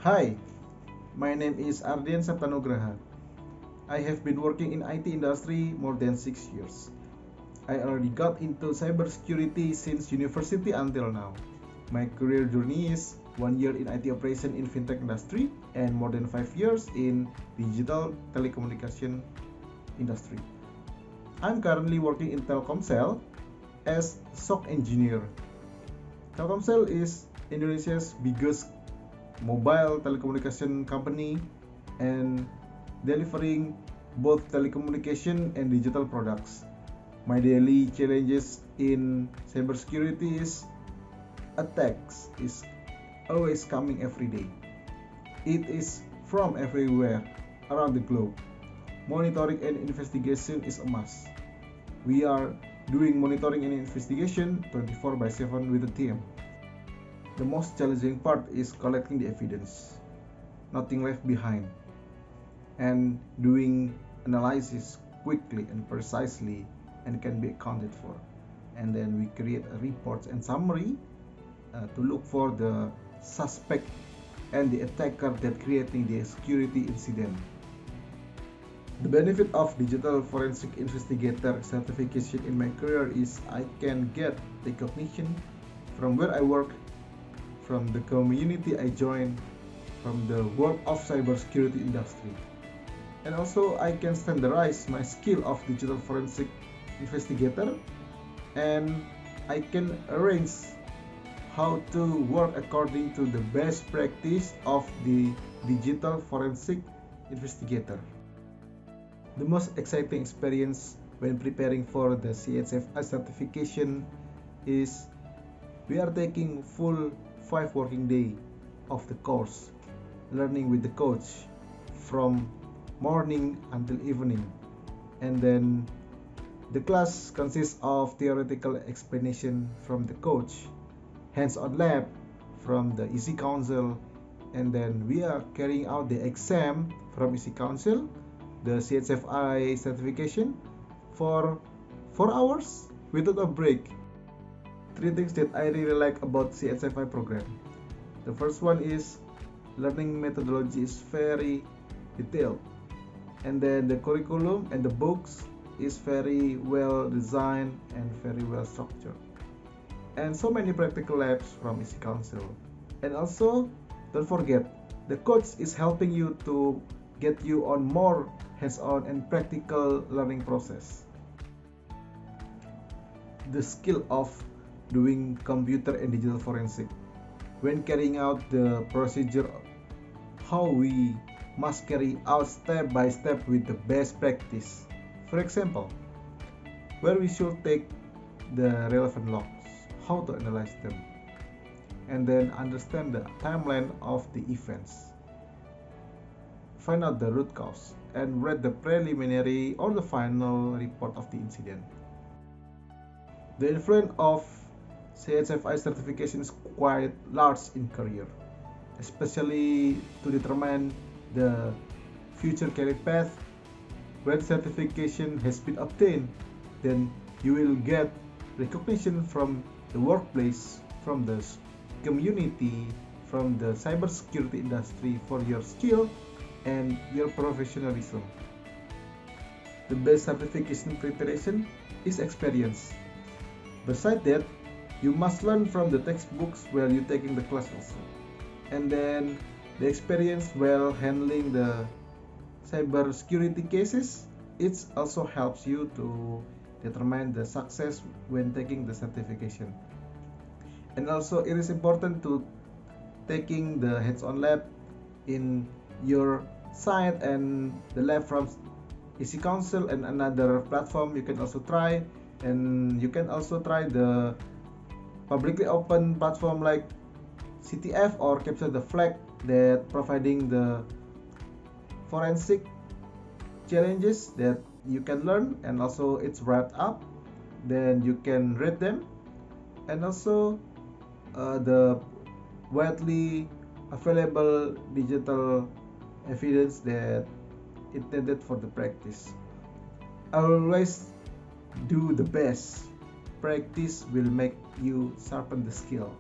Hi, my name is Ardian Saptanugraha. I have been working in IT industry more than 6 years. I already got into cybersecurity since university until now. My career journey is 1 year in IT operation in fintech industry and more than 5 years in digital telecommunication industry. I'm currently working in Telkomsel as SOC engineer. Telkomsel is Indonesia's biggest mobile telecommunication company and delivering both telecommunication and digital products. My daily challenges in cybersecurity is attacks is always coming every day. It is from everywhere around the globe. Monitoring and investigation is a must. We are doing monitoring and investigation 24 by 7 with the team. The most challenging part is collecting the evidence, nothing left behind, and doing analysis quickly and precisely and can be accounted for. And then we create a report and summary to look for the suspect and the attacker that creating the security incident. The benefit of digital forensic investigator certification in my career is I can get recognition from where I work, from the community I join, from the world of cybersecurity industry. And also I can standardize my skill of digital forensic investigator, and I can arrange how to work according to the best practice of the digital forensic investigator. The most exciting experience when preparing for the CHFI certification is we are taking full 5 working day of the course, learning with the coach from morning until evening. And then the class consists of theoretical explanation from the coach, hands-on lab from the EC Council, and then we are carrying out the exam from EC Council, the CHFI certification for 4 hours without a break. 3 things that I really like about CHFI program. The first one is learning methodology is very detailed, and then the curriculum and the books is very well designed and very well structured, and so many practical labs from EC Council. And also don't forget the coach is helping you to get you on more hands-on and practical learning process. The skill of doing computer and digital forensic when carrying out the procedure, how we must carry out step by step with the best practice. For example, where we should take the relevant logs, how to analyze them, and then understand the timeline of the events, find out the root cause, and read the preliminary or the final report of the incident. The influence of CHFI certification is quite large in career, especially to determine the future career path. When certification has been obtained, then you will get recognition from the workplace, from the community, from the cybersecurity industry for your skill and your professionalism. The best certification preparation is experience. Besides that, you must learn from the textbooks while you're taking the class also. And then the experience while handling the cybersecurity cases, it also helps you to determine the success when taking the certification. And also it is important to taking the hands-on lab in your site and the lab from EC Council and another platform you can also try. And you can also try the publicly open platform like CTF or Capture the Flag that providing the forensic challenges that you can learn, and also it's wrapped up, then you can read them. And also the widely available digital evidence that intended for the practice. Always do the best. Practice will make you sharpen the skill.